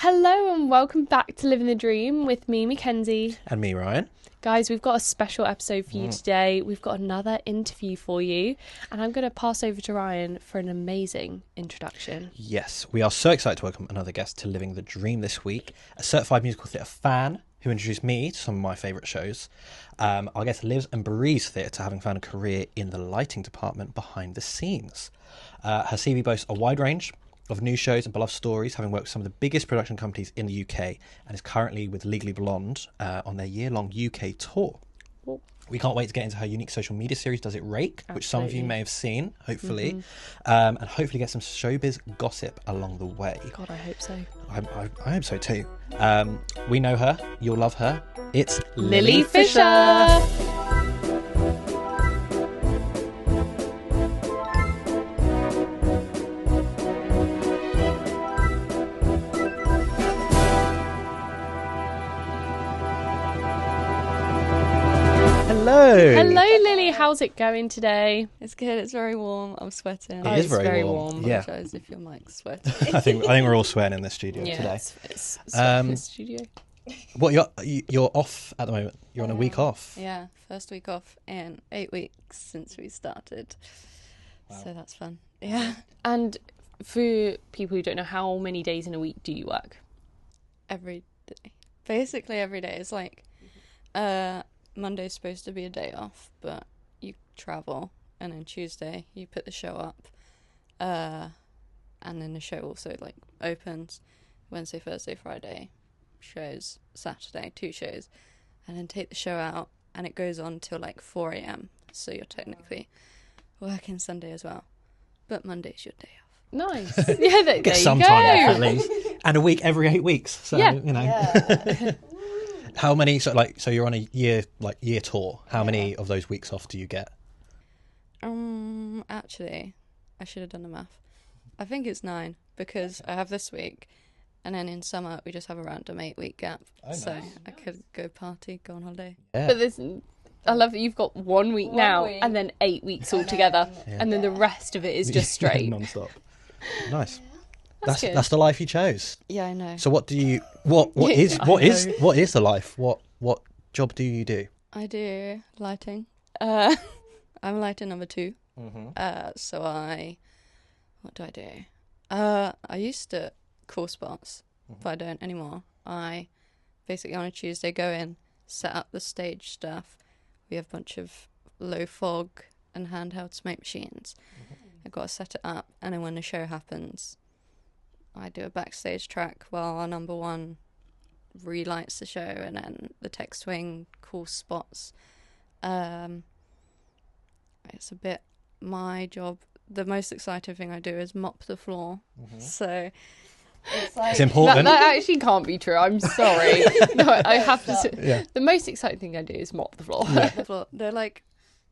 Hello and welcome back to Living the Dream with me, Mackenzie. And me, Ryan. Guys, we've got a special episode for you today. We've got another interview for you. And I'm going to pass over to Ryan for an amazing introduction. Yes, we are so excited to welcome another guest to Living the Dream this week. A certified musical theatre fan who introduced me to some of my favourite shows. Our guest lives and breathes theatre, having found a career in the lighting department behind the scenes. Her CV boasts a wide range of new shows and beloved stories, having worked with some of the biggest production companies in the UK, and is currently with Legally Blonde on their year-long UK tour. Oh. We can't wait to get into her unique social media series, Does It Rake, which some of you may have seen, hopefully, and hopefully get some showbiz gossip along the way. God, I hope so. I hope so too. We know her, you'll love her. It's Lilli Fisher! Hello! Hello, Lilli. How's it going today? It's good. It's very warm. I'm sweating. It is very warm. I Yeah. apologise if your mic's sweating. I think we're all sweating in this studio today. It's Um, studio. What you're off at the moment? You're on a week off. Yeah, first week off in 8 weeks since we started. Wow. So that's fun. Yeah. And for people who don't know, how many days in a week do you work? Every day. Basically every day. It's like Monday's supposed to be a day off, but you travel, and then Tuesday you put the show up, and then the show also like opens Wednesday, Thursday, Friday, shows Saturday, 2 shows, and then take the show out, and it goes on till like 4 a.m. So you're technically working Sunday as well, but Monday's your day off. Nice. Yeah, there Get you some go. time off at least, and a week every 8 weeks. So Yeah. you know. How many? So you're on a year tour. How many of those weeks off do you get? Actually, I should have done the math. I think it's 9 because I have this week, and then in summer we just have a random 8-week gap. Oh, so nice. I could go party, go on holiday. Yeah. But I love that you've got 1 week now week. and then 8 weeks altogether, Yeah. and then the rest of it is just straight. non-stop. Nice. That's good. That's the life you chose. Yeah, I know. So what is the life? What job do you do? I do lighting. I'm lighting number 2. Mm-hmm. So what do I do? I used to call spots, but I don't anymore. I basically on a Tuesday go in, set up the stage stuff. We have a bunch of low fog and handheld smoke machines. I've got to set it up, and then when the show happens, I do a backstage track while our number 1 relights the show, and then the tech swing calls spots. It's a bit my job. The most exciting thing I do is mop the floor. So it's like It's important. That actually can't be true. I'm sorry. No, I have to say, Yeah. the most exciting thing I do is mop the floor. the floor. They're like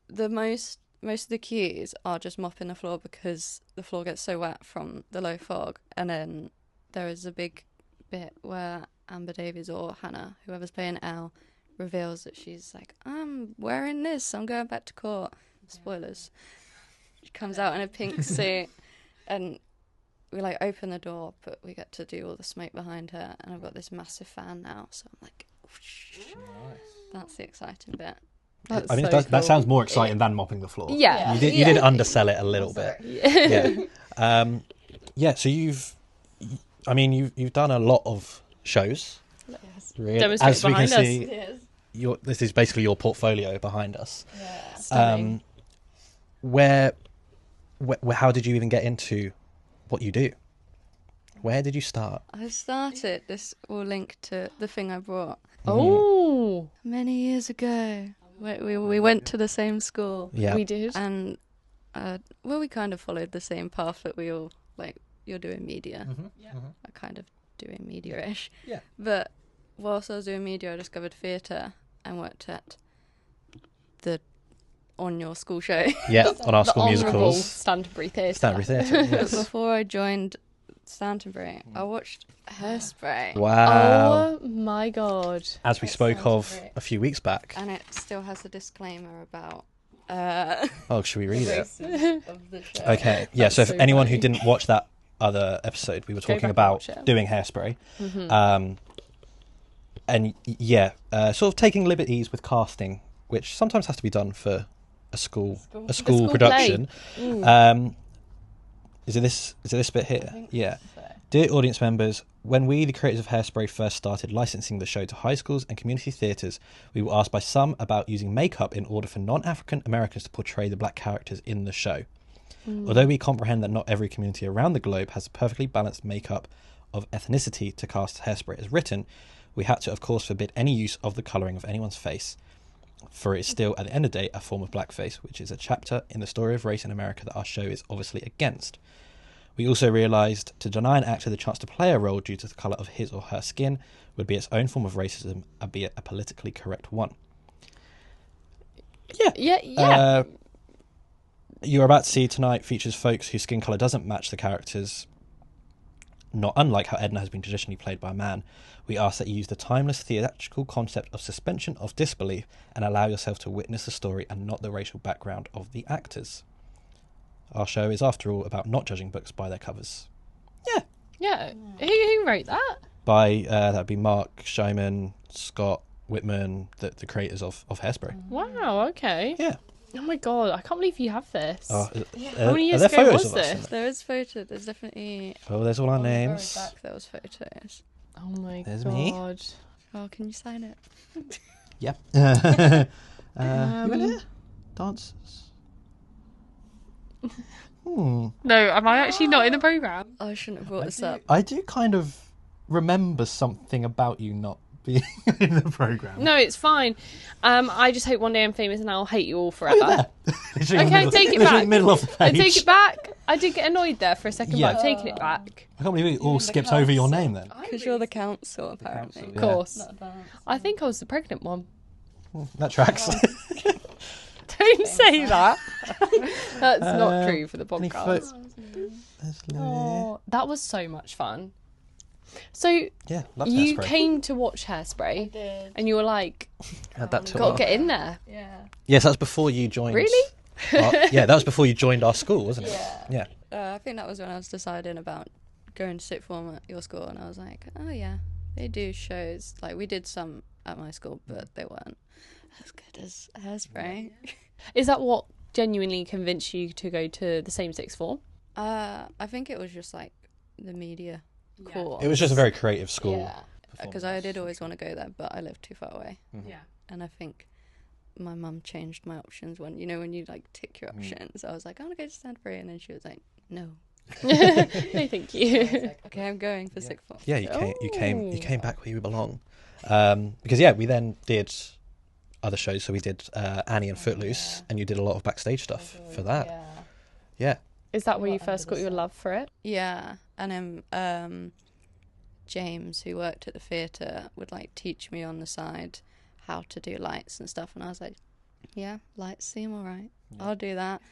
the most of the cues are just mopping the floor because the floor gets so wet from the low fog. And then there is a big bit where Amber Davies or Hannah, whoever's playing Elle, reveals that she's like, I'm wearing this, I'm going back to court. Spoilers. She comes out in a pink suit, and we like open the door, but we get to do all the smoke behind her, and I've got this massive fan now, so I'm like, whoosh. That's the exciting bit. That's I mean, so that cool. sounds more exciting than mopping the floor. Yeah. You did undersell it a little bit. Yeah. So you've done a lot of shows. Yes. Really. Demonstrate As we can behind us. see, this is basically your portfolio behind us. Yeah. Stunning. Where, how did you even get into what you do? Where did you start? I started, this will link to the thing I brought Oh, many years ago. We went to the same school, Yeah. we did. and we kind of followed the same path that we all, like, you're doing media. I kind of doing media-ish. Yeah. But whilst I was doing media, I discovered theatre and worked at on your school show. Yeah, on our The school Honourable musicals. Stantonbury Theatre. Stanbury Theatre, But yes. before I joined Stantonbury, I watched Hairspray. Wow. Oh my god. As we That spoke sounds of great. a few weeks back. And it still has a disclaimer about Oh, should we read it? racism of the show. Okay, yeah, so if so anyone who funny. didn't watch that other episode, we were Go talking back and about watch it. doing Hairspray. Mm-hmm. And yeah, sort of taking liberties with casting, which sometimes has to be done for a school school production. play. Is it this bit here? Yeah. Dear audience members, when we, the creators of Hairspray, first started licensing the show to high schools and community theatres, we were asked by some about using makeup in order for non-African Americans to portray the black characters in the show. Although we comprehend that not every community around the globe has a perfectly balanced makeup of ethnicity to cast Hairspray as written, we had to, of course, forbid any use of the colouring of anyone's face, for it is still, at the end of the day, a form of blackface, which is a chapter in the story of race in America that our show is obviously against. We also realised to deny an actor the chance to play a role due to the colour of his or her skin would be its own form of racism, albeit a politically correct one. Yeah. You're about to see tonight features folks whose skin colour doesn't match the characters. Not unlike how Edna has been traditionally played by a man, we ask that you use the timeless theatrical concept of suspension of disbelief and allow yourself to witness the story and not the racial background of the actors. Our show is, after all, about not judging books by their covers. Yeah. Who wrote that? By, that'd be Mark Scheiman, Scott Whitman, the creators of Hairspray. Wow, okay. Yeah. Oh my god, I can't believe you have this. How many years ago was this? There is photo. There's definitely Oh, there's all our on the very names. back there was photos. Oh my There's god. me. Oh, can you sign it? Yeah. You in here? Dancers. No, am I actually not in the programme? Oh, I shouldn't have brought this up. I do kind of remember something about you not being in the programme. No, it's fine. I just hope one day I'm famous and I'll hate you all forever. Okay, take it back. Middle of the I page. take it back. I did get annoyed there for a second, Yeah. but I've taken it back. I can't believe it all skipped over your name then. Because you're the council, apparently. council, Of course. I think I was the pregnant one. That tracks. Don't say that. That's not true for the Any podcast. There's Lily. Oh, that was so much fun. So Yeah, love you Hairspray. came to watch Hairspray, and you were like, Had that "Got to get in there." Yeah. Yes, that's before you joined. Really? Yeah, that was before you joined our school, wasn't it? Yeah. I think that was when I was deciding about going to sixth form at your school, and I was like, oh yeah, they do shows. Like, we did some at my school, but they weren't as good as Hairspray. Is that what genuinely convinced you to go to the same sixth form? I think it was just like the media course. It was just a very creative school. Yeah, because I did always want to go there, but I lived too far away. Yeah. And I think my mum changed my options when you like tick your options. I was like, I want to go to Stanford, and then she was like, no. No, thank you. Okay, I'm going for sixth form. Yeah, you came back where you belong. Because we then did other shows. So we did Annie and Footloose, and you did a lot of backstage stuff for that. Yeah. Is that where you first got your love for it? Yeah, and then James, who worked at the theatre, would like teach me on the side how to do lights and stuff, and I was like, yeah, lights seem alright, I'll do that.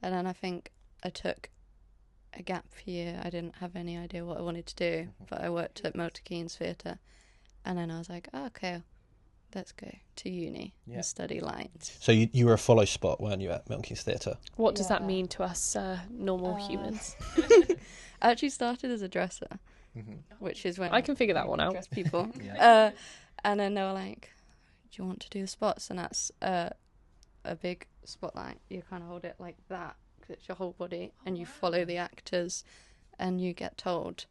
And then I think I took a gap year. I didn't have any idea what I wanted to do, but I worked at Milton Keynes Theatre, and then I was like, oh, okay, let's go to uni and study lights. So you were a follow spot, weren't you, at Milton Keynes Theatre? What does that mean to us normal humans? I actually started as a dresser, which is when I can figure that one out. dress people. And then they were like, do you want to do the spots? And that's a big spotlight. You kind of hold it like that because it's your whole body, and you follow the actors, and you get told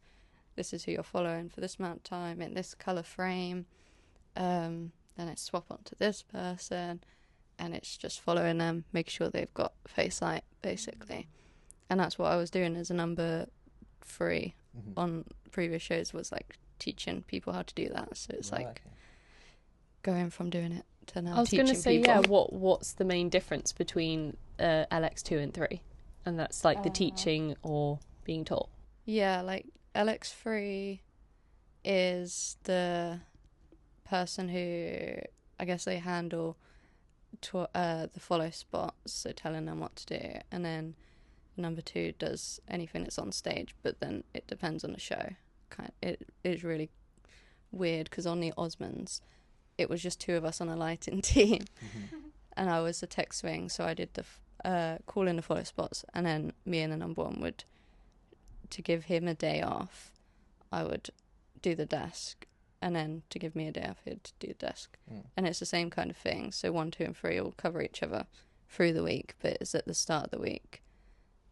this is who you're following for this amount of time in this colour frame. Then it's swap onto this person, and it's just following them, make sure they've got face light, basically. And that's what I was doing as a number 3 on previous shows, was like teaching people how to do that. So it's like going from doing it to now I was teaching going to say, people. what's the main difference between LX2 and 3? And that's like the teaching or being taught. Yeah, like LX3 is the person who, I guess, they handle the follow spots, so telling them what to do, and then number 2 does anything that's on stage, but then it depends on the show. It is really weird because on the Osmonds it was just 2 of us on a lighting team, and I was the tech swing, so I did the call in the follow spots, and then me and the number 1 would to give him a day off, I would do the desk, and then to give me a day off, he'd do the desk. And it's the same kind of thing. So 1, 2 and 3 will cover each other through the week, but it's at the start of the week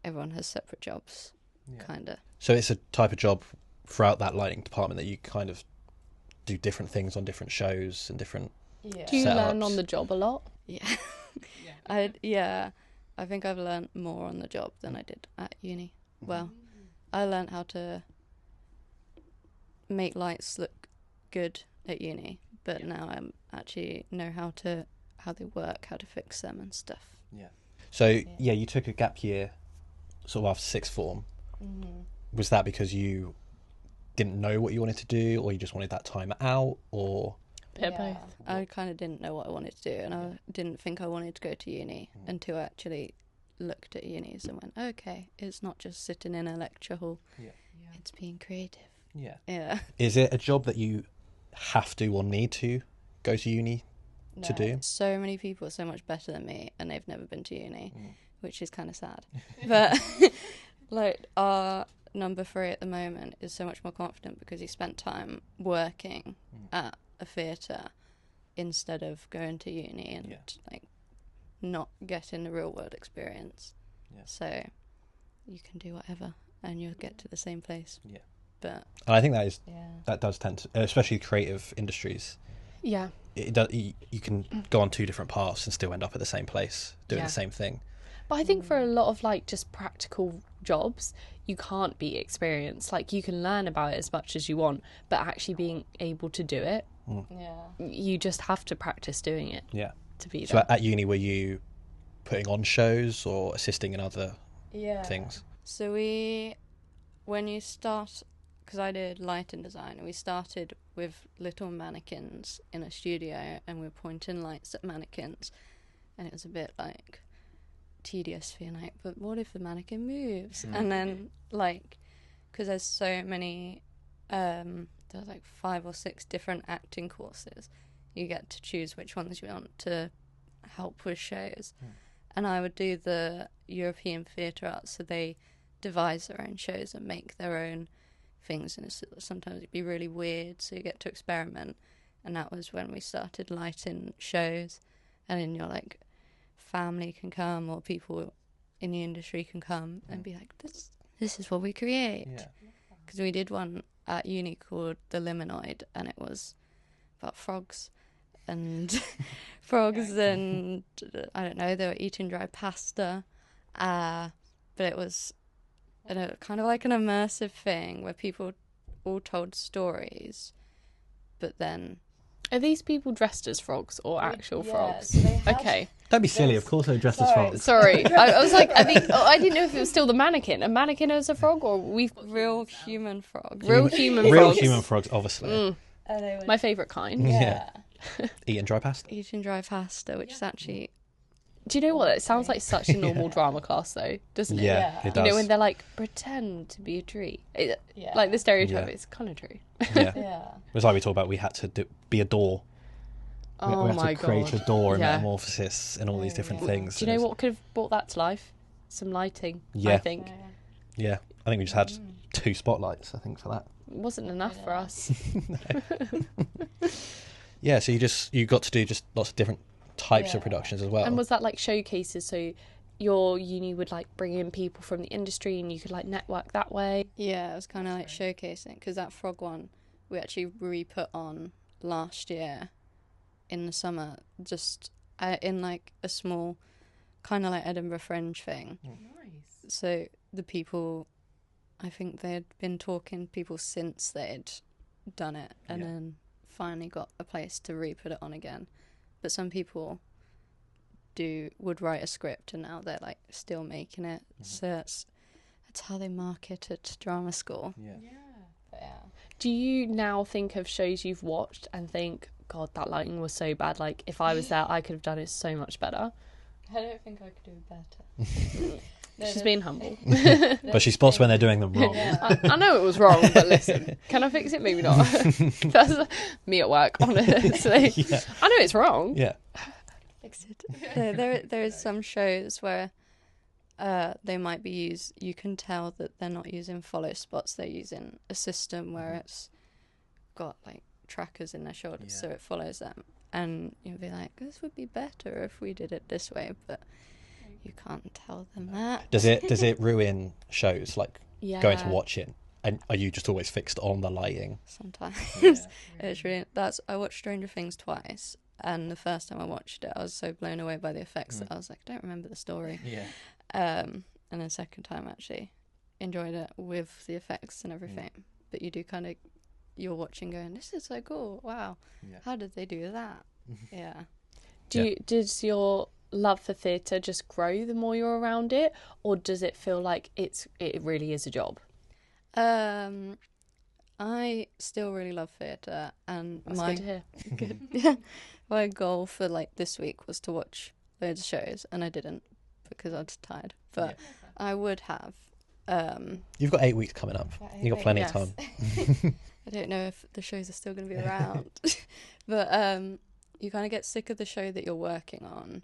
everyone has separate jobs, kind of. So it's a type of job throughout that lighting department that you kind of do different things on different shows and different Do you learn on the job a lot? Yeah. I think I've learned more on the job than I did at uni. Well, I learned how to make lights look good at uni, but now I actually know how they work, how to fix them and stuff. Yeah. So you took a gap year sort of after sixth form. Was that because you didn't know what you wanted to do, or you just wanted that time out, or Bit of both? I kind of didn't know what I wanted to do, and I didn't think I wanted to go to uni until I actually looked at unis and went, okay, it's not just sitting in a lecture hall, it's being creative. Is it a job that you have to or need to go to uni to do? So many people are so much better than me, and they've never been to uni, which is kind of sad. But like our number 3 at the moment is so much more confident because he spent time working at a theatre instead of going to uni and like not getting the real world experience. So you can do whatever and you'll get to the same place. But and I think that does tend to, especially creative industries. It does. You can go on 2 different paths and still end up at the same place doing the same thing. But I think for a lot of like just practical jobs, you can't be experienced. Like you can learn about it as much as you want, but actually being able to do it, you just have to practice doing it. To be there. So at uni, were you putting on shows or assisting in other things? So when you start, because I did lighting design, and we started with little mannequins in a studio, and we were pointing lights at mannequins, and it was a bit like tedious being like, but what if the mannequin moves? And then like, because there's so many there's like 5 or 6 different acting courses, you get to choose which ones you want to help with shows. And I would do the European theatre arts, so they devise their own shows and make their own things, and sometimes it'd be really weird, so you get to experiment. And that was when we started lighting shows, and then you're like, family can come or people in the industry can come and be like, this is what we create. Because we did one at uni called The Liminoid, and it was about frogs and and I don't know, they were eating dry pasta, but it was kind of like an immersive thing where people all told stories, but then Are these people dressed as frogs or actual frogs? Okay. Don't be silly. Of course they're dressed as frogs. Sorry. I was like, I didn't know if it was still the mannequin. A mannequin as a frog, or we've real human frogs. Real human frogs, obviously. My favourite kind. Yeah. Eating dry pasta. Eating dry pasta, which is actually... Do you know what? It sounds like such a normal drama class, though, doesn't it? Yeah, it does. You know, when they're like, pretend to be a tree. Like the stereotype, it's kind of true. Yeah. It was like we talked about, we had to be a door. Oh we had my to create God. a door and metamorphosis and all these different things. Do you know what could have brought that to life? Some lighting, Yeah. I think. Yeah. I think we just had 2 spotlights, I think, for that. It wasn't enough for us. Yeah, so you got to do just lots of different types of productions as well. And was that like showcases? So your uni would like bring in people from the industry and you could like network that way? Yeah, it was kind of like showcasing, because that frog one we actually re-put on last year in the summer, just in like a small kind of like Edinburgh Fringe thing. Nice. So the people, I think they had been talking to people since they'd done it, and then finally got a place to re-put it on again. But some people would write a script and now they're like still making it. So that's how they market at drama school. Do you now think of shows you've watched and think, God, that lighting was so bad, like if I was there I could have done it so much better? I don't think I could do better. She's being humble. But she spots when they're doing them wrong. I know it was wrong, but listen, can I fix it? Maybe not. That's me at work, honestly. I know it's wrong. Yeah. Fix it. There is some shows where they might be you can tell that they're not using follow spots, they're using a system where it's got like trackers in their shoulders, so it follows them, and you'll be like, this would be better if we did it this way, but you can't tell them that. Does it ruin shows, like going to Yeah. watch it, and are you just always fixed on the lighting? Sometimes. Yeah. It's really, I watched Stranger Things twice, and the first time I watched it I was so blown away by the effects that I was like, I don't remember the story. And the second time actually enjoyed it with the effects and everything. But you do kind of, you're watching going, this is so cool, wow, how did they do that? Does your love for theatre just grow the more you're around it, or does it feel like it really is a job? I still really love theatre, and That's good to hear. my goal for like this week was to watch loads of shows, and I didn't because I was tired, but I would have. You've got 8 weeks coming up. You've got plenty of time. I don't know if the shows are still going to be around, but you kind of get sick of the show that you're working on.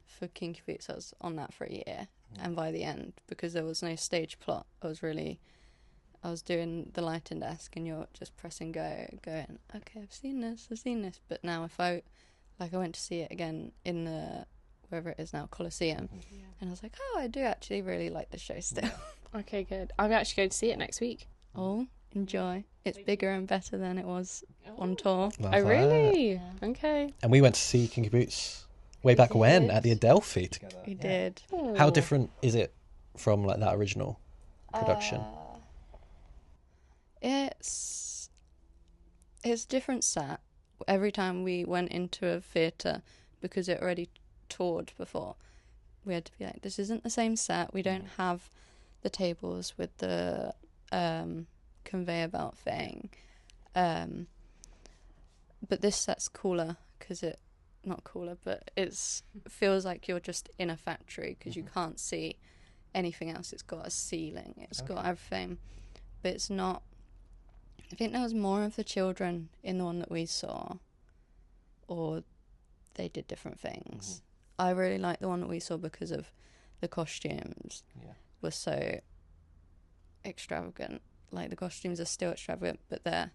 For Kinky, I was on that for a year, and by the end, because there was no stage plot, I was doing the Lightin desk, and you're just pressing go, going, okay, I've seen this, but now if I went to see it again in the, wherever it is now, Coliseum, and I was like, oh, I do actually really like the show still. Okay, good. I'm actually going to see it next week. Oh, enjoy. It's bigger and better than it was on tour. Love Oh, that. really? Okay. And we went to see Kinky Boots way back when at the Adelphi together. We did. How different is it from like that original production? It's different set every time we went into a theatre, because it already toured before. We had to be like, this isn't the same set. We don't have the tables with the conveyor belt thing. But this set's cooler because not cooler, but it feels like you're just in a factory, because you can't see anything else. It's got a ceiling. It's got everything. But it's not... I think there was more of the children in the one that we saw, or they did different things. I really liked the one that we saw because of the costumes were so extravagant. Like, the costumes are still extravagant, but they're,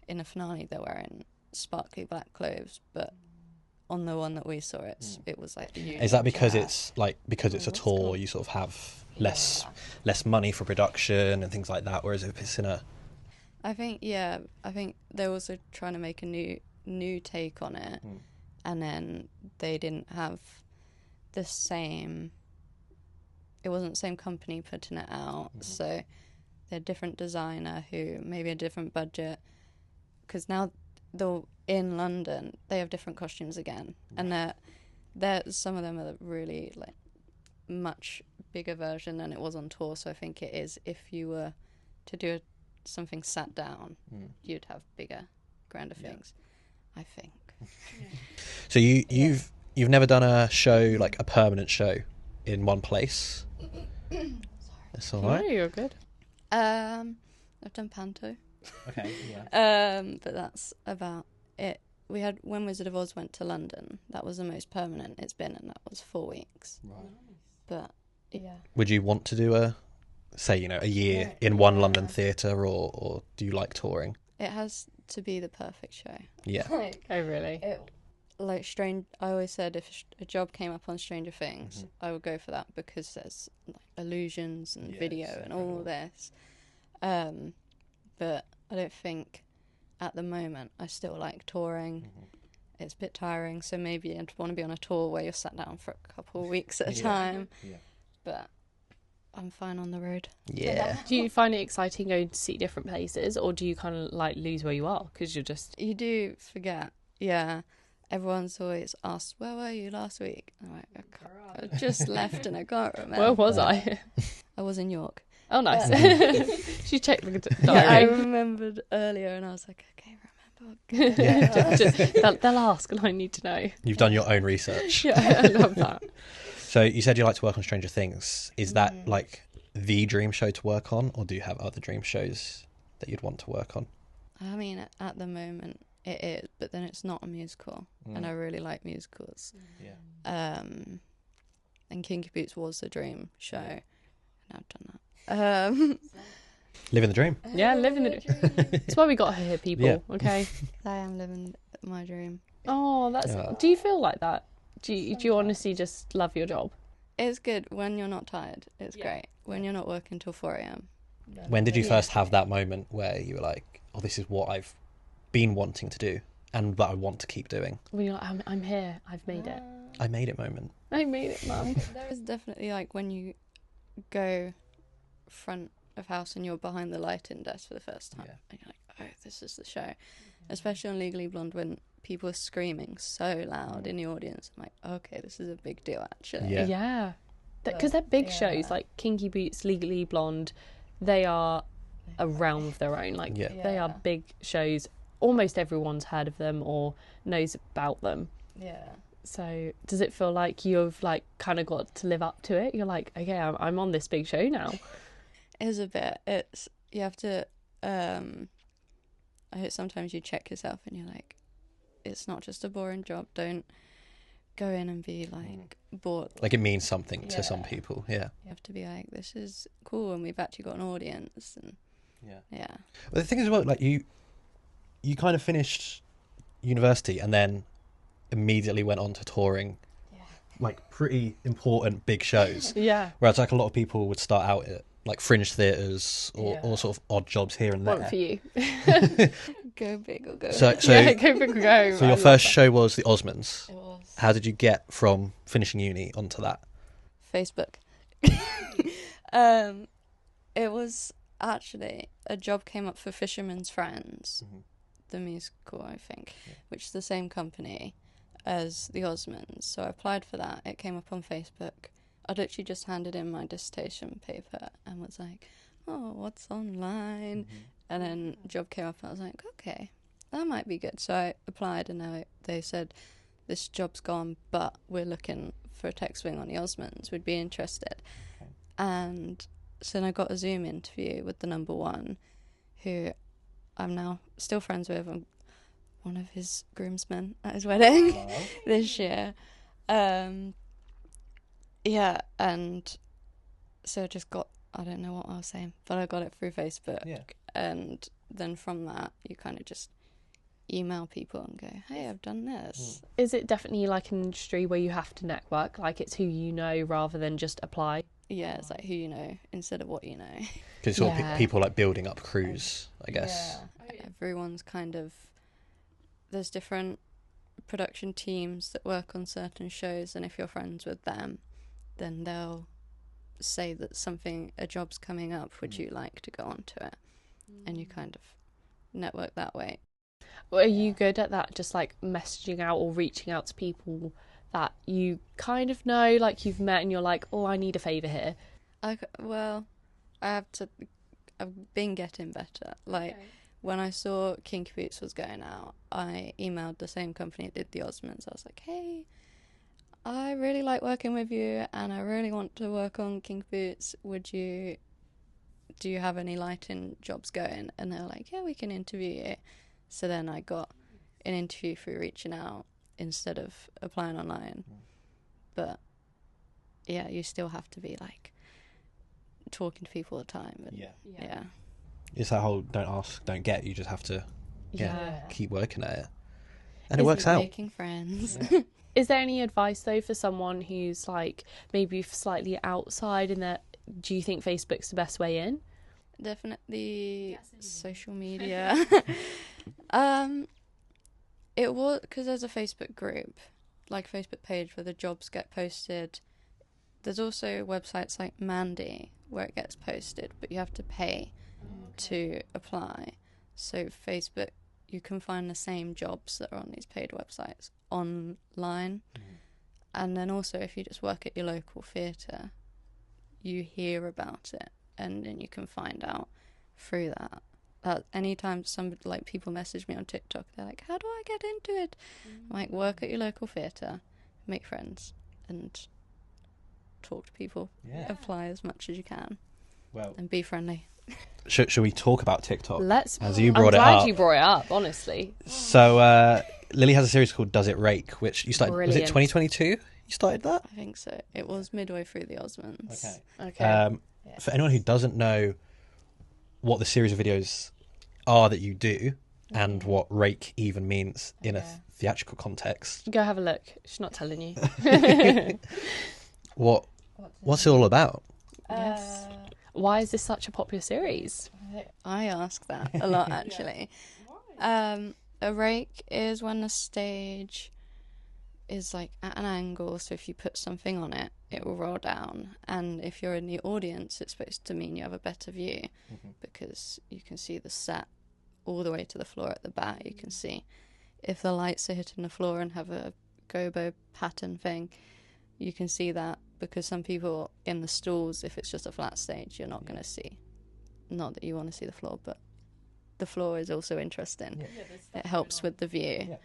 in the finale, they're wearing sparkly black clothes, but on the one that we saw, it was like... Is that because it's a tour, you sort of have less money for production and things like that, whereas if it's in a... I think they were also trying to make a new take on it, and then they didn't have the same... It wasn't the same company putting it out, so they're a different designer who maybe a different budget, because now in London they have different costumes again, and they're some of them are really like much bigger version than it was on tour. So I think it is, if you were to do something sat down, you'd have bigger, grander things, I think. So you've never done a show, like a permanent show in one place? That's all right. No, you're good. I've done Panto. Okay, yeah. But that's about it. We had, when Wizard of Oz went to London, that was the most permanent it's been, and that was 4 weeks. Right. But Would you want to do a year in one London theatre, or do you like touring? it has to be the perfect show. Yeah. Oh, really? I always said if a job came up on Stranger Things, I would go for that, because there's like illusions and video and all this. But I don't think at the moment I still like touring. It's a bit tiring, so maybe I'd want to be on a tour where you're sat down for a couple of weeks at a time. Yeah. But I'm fine on the road. Yeah. Do you find it exciting going to see different places, or do you kind of like lose where you are because you're just... You do forget. Yeah. Everyone's always asked, where were you last week? I'm like, I just left and I can't remember. Where was I? I was in York. Oh, nice. She checked the diary. Yeah, I remembered earlier, and I was like, okay, remember. They'll ask, and I need to know. You've done your own research. Yeah, I love that. So you said you like to work on Stranger Things. Is that like the dream show to work on, or do you have other dream shows that you'd want to work on? I mean, at the moment it is, but then it's not a musical, and I really like musicals. and Kinky Boots was the dream show. And I've done that. Living the dream. Yeah, living the dream. That's why we got her here, people. Yeah. Okay. I am living my dream. Oh, that's. Yeah. Do you feel like that? Do you honestly just love your job? It's good when you're not tired. It's great when you're not working till 4 a.m. When did you first have that moment where you were like, oh, this is what I've been wanting to do and that I want to keep doing? When you're like, I'm here. I've made it. I made it moment. I made it, Mum. There is definitely like when you go front of house and you're behind the Lightin desk for the first time, and you're like, oh, this is the show. Especially on Legally Blonde when people are screaming so loud in the audience. I'm like, okay, this is a big deal actually. Yeah. Because they're big shows like Kinky Boots, Legally Blonde. They are a realm of their own. Like they are big shows. Almost everyone's heard of them or knows about them. Yeah. So does it feel like you've like kind of got to live up to it? You're like, okay, I'm on this big show now. It is a bit. It's you have to. I hope sometimes you check yourself and you're like, it's not just a boring job. Don't go in and be like bored. Like it means something to some people. Yeah. You have to be like, this is cool, and we've actually got an audience. And yeah. Well, the thing is, well, like you kind of finished university and then immediately went on to touring, like pretty important big shows. Yeah. Whereas like a lot of people would start out at like fringe theatres or sort of odd jobs here and there. One for you. Go big or go So yeah, go big or go. So your first show was the Osmonds. It was How did you get from finishing uni onto that? Facebook. It was actually a job came up for Fisherman's Friends, the musical, I think, which is the same company as the Osmonds. So I applied for that. It came up on Facebook. I literally just handed in my dissertation paper and was like, oh, what's online? And then a job came up and I was like, okay, that might be good. So I applied and now they said, this job's gone, but we're looking for a tech swing on the Osmonds. Would be interested. Okay. And so then I got a Zoom interview with the number one, who I'm now still friends with. I'm one of his groomsmen at his wedding this year. Yeah, and so I just got, I don't know what I was saying, but I got it through Facebook. Yeah. And then from that, you kind of just email people and go, hey, I've done this. Is it definitely like an industry where you have to network? Like it's who you know rather than just apply? Yeah, it's like who you know instead of what you know. Because sort of people like building up crews, I guess. Yeah. Everyone's kind of, there's different production teams that work on certain shows, and if you're friends with them, then they'll say that a job's coming up, would you like to go on to it? And you kind of network that way. Well, are you good at that, just like messaging out or reaching out to people that you kind of know, like you've met and you're like, oh, I need a favour here? I've been getting better. Like, when I saw Kinky Boots was going out, I emailed the same company that did the Osmonds. I was like, hey, I really like working with you and I really want to work on Kinky Boots. Do you have any Lightin jobs going? And they were like, yeah, we can interview you. So then I got an interview through reaching out instead of applying online. But yeah, you still have to be like talking to people all the time. And, yeah. It's that whole don't ask, don't get. You just have to keep working at it. And it works out. Making friends. Is there any advice though for someone who's like maybe slightly outside in that? Do you think Facebook's the best way in? Definitely social media. It was because there's a Facebook group, like a Facebook page where the jobs get posted. There's also websites like Mandy where it gets posted, but you have to pay to apply. So Facebook, you can find the same jobs that are on these paid websites online. And then also if you just work at your local theatre, you hear about it and then you can find out through that. Anytime people message me on TikTok, they're like, how do I get into it? I'm like, work at your local theatre, make friends and talk to people. Apply as much as you can. And be friendly. Should we talk about TikTok? As you brought I'm it up. glad you brought it up, honestly. So Lilli has a series called Does It Rake, which you started, was it 2022? You started that? I think so. It was midway through the Osmonds. Okay. For anyone who doesn't know what the series of videos are that you do and what rake even means in a theatrical context, Go have a look. She's not telling you. what's it all about? Yes. Why is this such a popular series? I ask that a lot, actually. A rake is when the stage is like at an angle, so if you put something on it, it will roll down. And if you're in the audience, it's supposed to mean you have a better view because you can see the set all the way to the floor at the back. You can see if the lights are hitting the floor and have a gobo pattern thing, you can see that, because some people in the stalls, if it's just a flat stage, you're not going to see. Not that you want to see the floor, but the floor is also interesting. It helps with the view.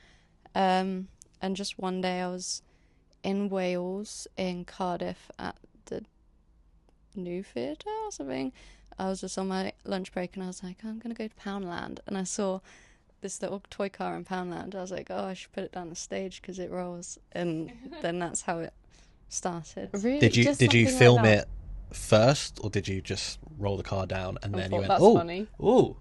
And just one day I was in Wales, in Cardiff, at the New Theatre or something. I was just on my lunch break and I was like, I'm going to go to Poundland. And I saw this little toy car in Poundland. I was like, oh, I should put it down the stage because it rolls. And then that's how it started. Really? Did you film it first, or did you just roll the car down and then you went, that's oh, funny. Oh.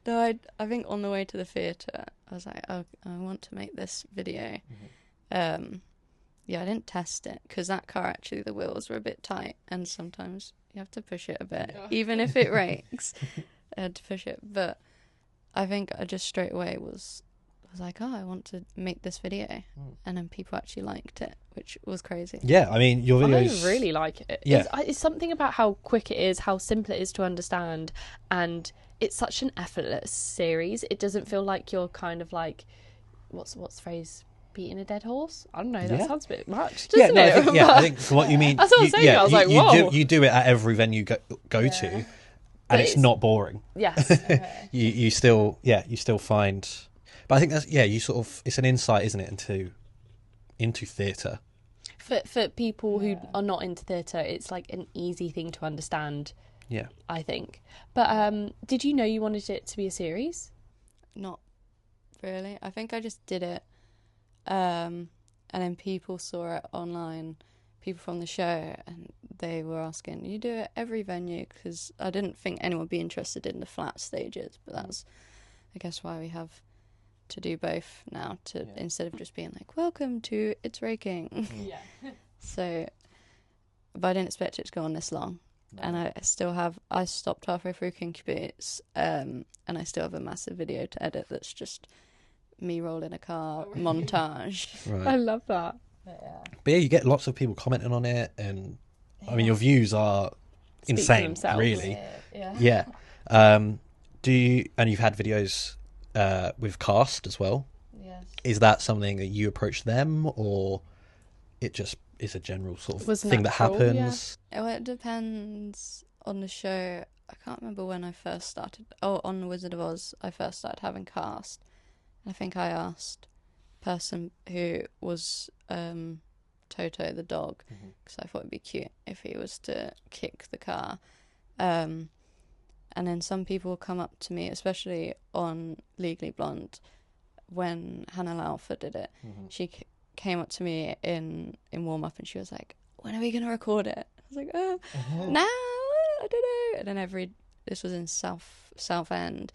No, I think on the way to the theatre, I was like, oh, I want to make this video. Yeah, I didn't test it because that car, actually, the wheels were a bit tight and sometimes you have to push it a bit, even if it rakes. I had to push it. But I think I just straight away was like, oh, I want to make this video. And then people actually liked it, which was crazy. Yeah, I mean, your videos... I really like it. Yeah. It's something about how quick it is, how simple it is to understand, and it's such an effortless series. It doesn't feel like you're kind of like, what's the phrase? Beating a dead horse? I don't know. That sounds a bit much, doesn't it? I think what you mean. That's what I'm saying. I was like, whoa. You do it at every venue go to, and it's not boring. Yes. you still find. But I think that's it's an insight, isn't it, into theatre. For people who are not into theatre, it's like an easy thing to understand. Yeah, I think. But did you know you wanted it to be a series? Not really. I think I just did it, and then people saw it online, people from the show, and they were asking, you do it every venue? Because I didn't think anyone would be interested in the flat stages, but that's, I guess, why we have to do both now, instead of just being like, welcome to It's Raking. So, but I didn't expect it to go on this long. No. And I stopped halfway through Kinky Boots, and I still have a massive video to edit that's just me rolling a car montage. Right. I love that. But you get lots of people commenting on it, and I mean, your views are insane, really. Yeah. And you've had videos with cast as well. Yes. Is that something that you approach them, or it just is a general sort of thing that happens? Yeah. Well, it depends on the show. I can't remember when I first started. Oh, on Wizard of Oz, I first started having cast. I think I asked a person who was Toto the dog, because I thought it'd be cute if he was to kick the car. And then some people come up to me, especially on Legally Blonde, when Hannah Laufer did it. She came up to me in warm-up and she was like, when are we going to record it? I was like, now, I don't know. And then this was in South End,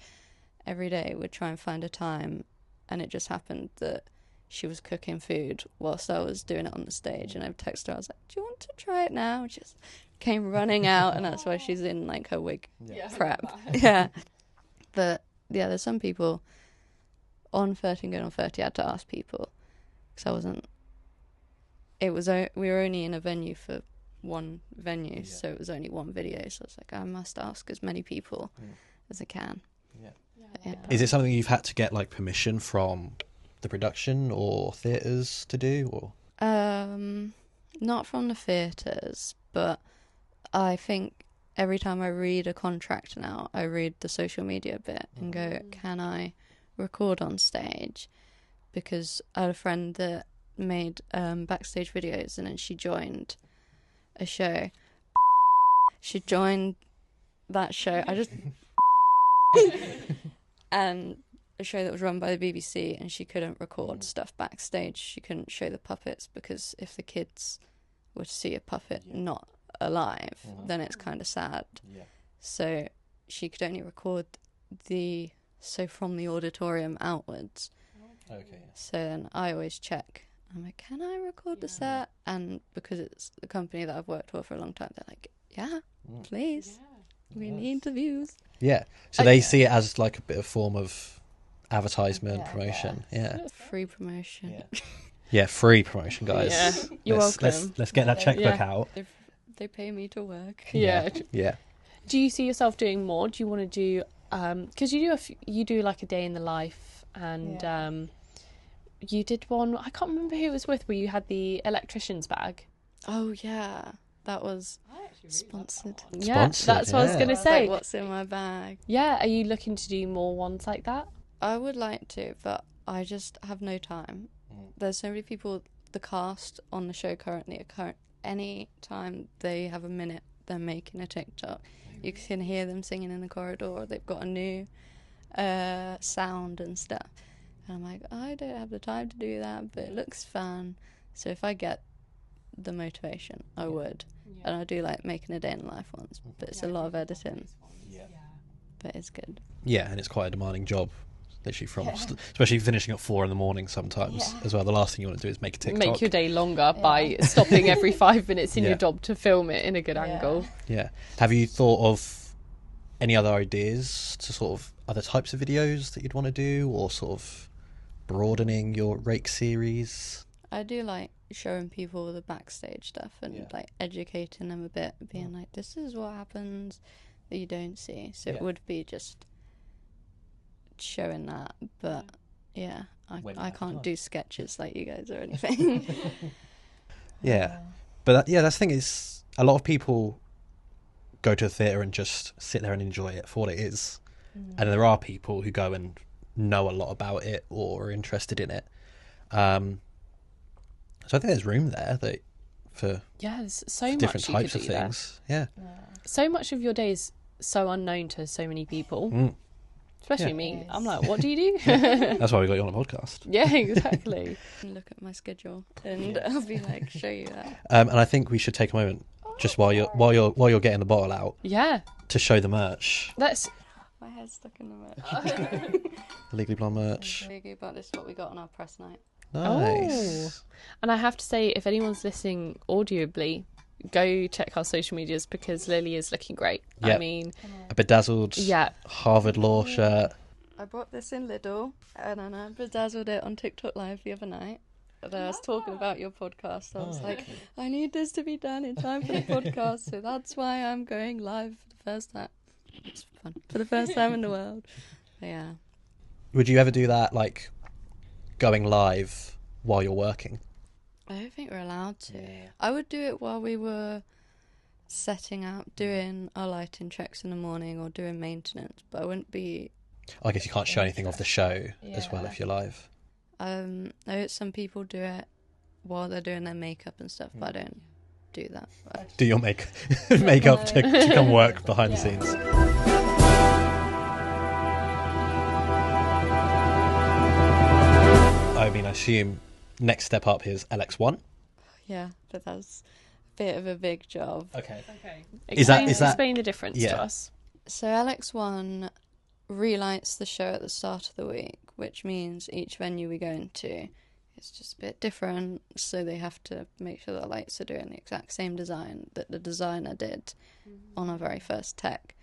every day we'd try and find a time, and it just happened that she was cooking food whilst I was doing it on the stage, and I texted her, I was like, do you want to try it now? And she just came running out, and that's why she's in like her wig prep. But yeah, there's some people on 13 going on 30, I had to ask people, because we were only in a venue for one venue, so it was only one video, so I was like, I must ask as many people as I can. Is it something you've had to get like permission from the production or theatres to do, or? Not from the theatres, but I think every time I read a contract now, I read the social media bit and go, can I record on stage? Because I had a friend that made backstage videos, and then she joined a show. She joined that show. And a show that was run by the BBC, and she couldn't record stuff backstage. She couldn't show the puppets because if the kids were to see a puppet not alive, then it's kind of sad. So she could only record from the auditorium outwards. So then I always check. I'm like, can I record the set? And because it's the company that I've worked for a long time, they're like, yeah, please. We need the views. Yeah. So they see it as like a bit of form of advertisement, promotion. Yeah. Free promotion. Yeah, free promotion, guys. Yeah. You're welcome. Let's get that checkbook out. They pay me to work. Yeah. Do you see yourself doing more? Do you want to do... Because you do like a day in the life, and you did one, I can't remember who it was with, where you had the electrician's bag. Oh, yeah. That was sponsored. Yeah, that's what I was going to say. Like, what's in my bag? Yeah, are you looking to do more ones like that? I would like to, but I just have no time. There's so many people, the cast on the show currently, any time they have a minute, they're making a TikTok. You can hear them singing in the corridor. They've got a new sound and stuff. And I'm like, I don't have the time to do that, but it looks fun. So if I get the motivation, I would. And I do like making a day in the life ones, but it's a lot of editing. But it's good. Yeah, and it's quite a demanding job, literally especially finishing at 4 a.m. sometimes as well. The last thing you want to do is make a TikTok. Make your day longer by stopping every 5 minutes in your job to film it in a good angle. Yeah. Have you thought of any other ideas to sort of other types of videos that you'd want to do, or sort of broadening your rake series? I do like showing people the backstage stuff and like educating them a bit, being like, this is what happens that you don't see. So it would be just showing that, but I can't do sketches like you guys or anything. But that's the thing, is a lot of people go to a theatre and just sit there and enjoy it for what it is, and there are people who go and know a lot about it or are interested in it. So I think there's room there for there's so much different you types could of do things. There. So much of your day is so unknown to so many people, especially me. I'm like, what do you do? That's why we got you on a podcast. Yeah, exactly. Look at my schedule and I'll be like, show you that. And I think we should take a moment just while you're getting the bottle out. Yeah. To show the merch. My hair's stuck in the merch. The Legally Blonde merch. Legally, but this is what we got on our press night. Nice. Oh. And I have to say, if anyone's listening audibly, go check our social medias because Lily is looking great. Yep. I mean, a bedazzled Harvard Law shirt. I bought this in Lidl and then I bedazzled it on TikTok Live the other night. And I was talking about your podcast. I was like, I need this to be done in time for the podcast, so that's why I'm going live for the first time. It's fun. For the first time in the world. But yeah. Would you ever do that, like, going live while you're working? I don't think we're allowed to. I would do it while we were setting out, doing our lighting checks in the morning or doing maintenance, but I wouldn't be... I guess you can't show anything of the show as well if you're live. I know some people do it while they're doing their makeup and stuff, but I don't do that. Do your makeup to come work behind the scenes. I mean, I assume next step up is LX1. Yeah, but that's a bit of a big job. Okay. Explain the difference to us. So LX1 relights the show at the start of the week, which means each venue we go into is just a bit different, so they have to make sure the lights are doing the exact same design that the designer did on our very first tech.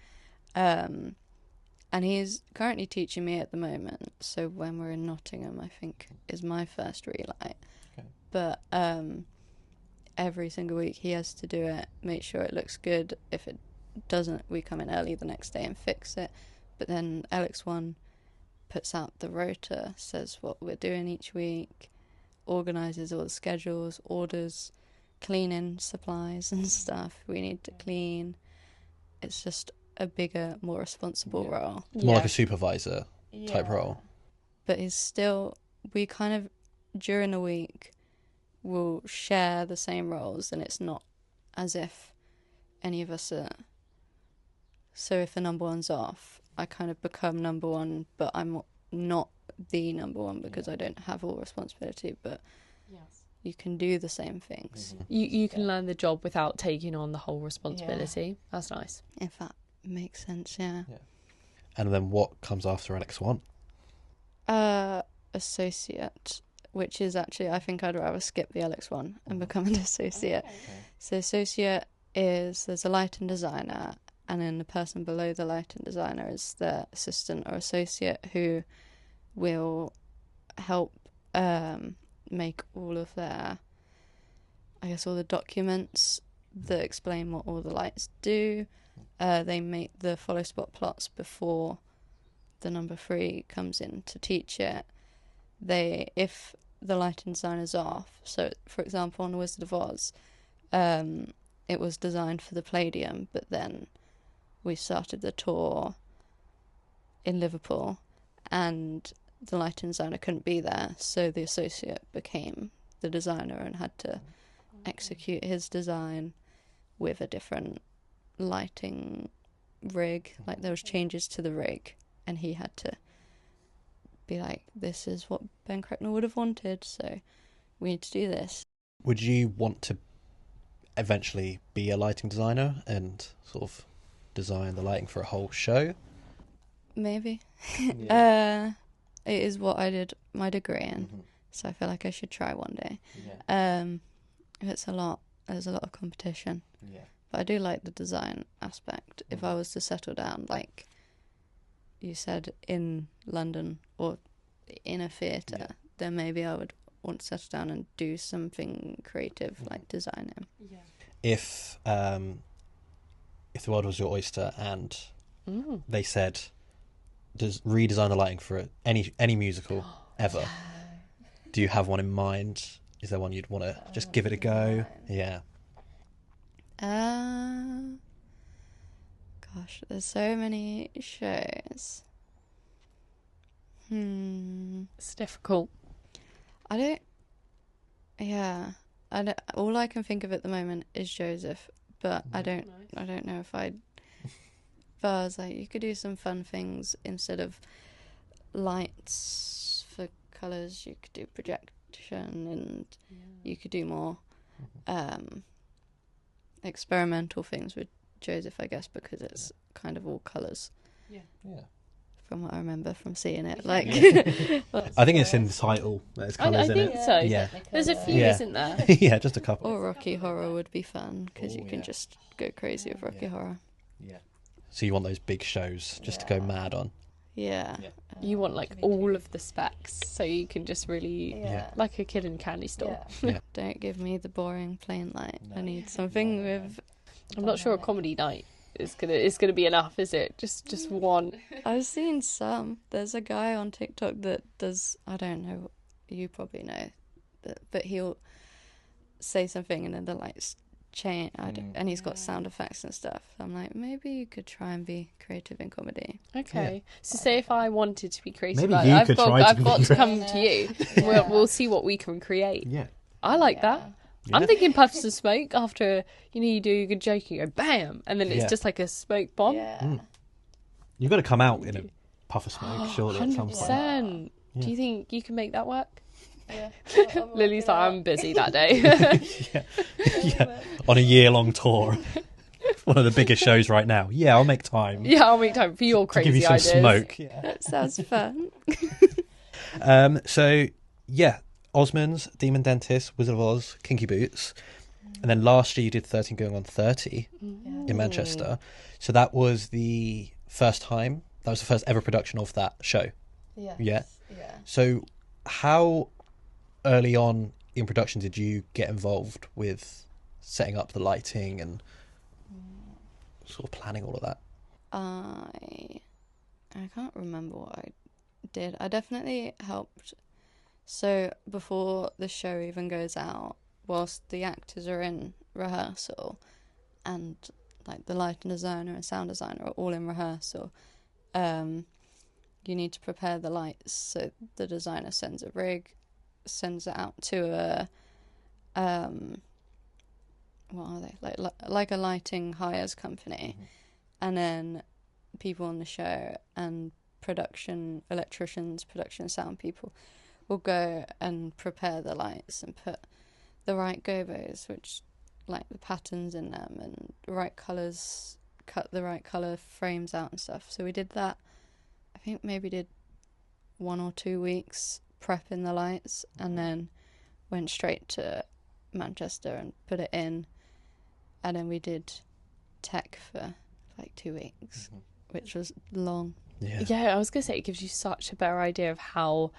And he's currently teaching me at the moment, so when we're in Nottingham, I think, is my first relight. Okay. But every single week he has to do it, make sure it looks good. If it doesn't, we come in early the next day and fix it. But then LX1 puts out the rota, says what we're doing each week, organises all the schedules, orders cleaning supplies and stuff we need to clean. It's just a bigger, more responsible role. It's more like a supervisor type role. But it's still, we kind of, during the week, will share the same roles, and it's not as if any of us are... So if the number one's off, I kind of become number one, but I'm not the number one because I don't have all responsibility, but you can do the same things. You can learn the job without taking on the whole responsibility. That's nice. If that makes sense, yeah. And then what comes after LX1? Associate, which is actually, I think I'd rather skip the LX1 and become an associate. So associate is, there's a Lightin designer, and then the person below the Lightin designer is the assistant or associate who will help make all of their, I guess, all the documents that explain what all the lights do. They make the follow spot plots before the number 3 comes in to teach it. If the lighting design is off, so for example on The Wizard of Oz, it was designed for the Palladium, but then we started the tour in Liverpool and the lighting designer couldn't be there, so the associate became the designer and had to execute his design with a different lighting rig. Like, there was changes to the rig and he had to be like, this is what Ben Cracknell would have wanted, so we need to do this. Would you want to eventually be a lighting designer and sort of design the lighting for a whole show? Maybe. It is what I did my degree in, so I feel like I should try one day. There's a lot of competition, but I do like the design aspect. If I was to settle down, like you said, in London or in a theatre, then maybe I would want to settle down and do something creative, like designing. If the world was your oyster and they said, redesign the lighting for any musical ever, do you have one in mind? Is there one you'd want to just give it a go? Gosh, there's so many shows. It's difficult. All I can think of at the moment is Joseph, but I don't know if I'd. But I was like, you could do some fun things instead of lights for colours. You could do projection, and you could do more experimental things with Joseph, I guess, because it's kind of all colours. From what I remember from seeing it, like. I think it's in the title. There's colours in it. I think so. Yeah. There's a few, isn't there? Yeah, just a couple. Or Rocky Horror would be fun because you can just go crazy with Rocky Horror. So you want those big shows just to go mad on? Yeah. You want like all of the specs, so you can just really, like a kid in a candy store. Don't give me the boring plain light. I need something with. I'm not sure a comedy night is gonna be enough, is it? Just one. I've seen some. There's a guy on TikTok that does. I don't know. You probably know, but he'll say something and then the lights change. And he's got sound effects and stuff. I'm like, maybe you could try and be creative in comedy. Okay. So say if I wanted to be creative, Maybe you could try I've to got be to come to you. We'll see what we can create. Yeah. I like that. Yeah. I'm thinking puffs of smoke after, you do a good joke, you go bam, and then it's just like a smoke bomb. You've got to come out in a puff of smoke, surely, at some point. 100%. Do you think you can make that work? Yeah. Lily's like, I'm busy that day. On a year-long tour. One of the biggest shows right now. Yeah, I'll make time. Yeah, I'll make time for your crazy give you some ideas. smoke. That sounds fun. So, Osmonds, Demon Dentist, Wizard of Oz, Kinky Boots. And then last year you did 13 going on 30 in Manchester. So that was the first time, that was the first ever production of that show. Yeah. So how early on in production did you get involved with setting up the lighting and sort of planning all of that? I can't remember what I did. I definitely helped. So before the show even goes out, whilst the actors are in rehearsal and like the lighting designer and sound designer are all in rehearsal, you need to prepare the lights. So the designer sends a rig, sends it out to a what are they, like a lighting hires company, and then people on the show and production electricians, production sound people will go and prepare the lights and put the right gobos, which like the patterns in them, and the right colours, cut the right colour frames out and stuff. So we did that. I think maybe did 1 or 2 weeks prepping the lights, and then went straight to Manchester and put it in, and then we did tech for like 2 weeks, which was long. Yeah, I was gonna say it gives you such a better idea of how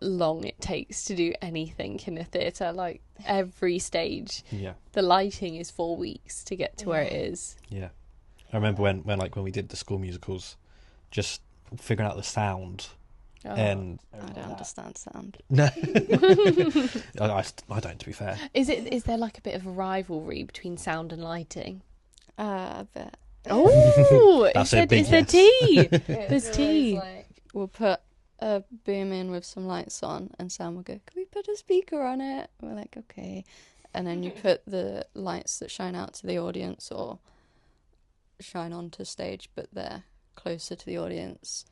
long it takes to do anything in a theatre. Like every stage, the lighting is 4 weeks to get to where it is. I remember when we did the school musicals, just figuring out the sound. And I don't understand sound. No. I don't, to be fair. Is there like a bit of a rivalry between sound and lighting? A bit. Oh, That's a big is there tea? There's tea. Like, we'll put a boom in with some lights on, and Sam will go, "Can we put a speaker on it?" We're like, "Okay." And then you put the lights that shine out to the audience or shine onto stage, but they're closer to the audience.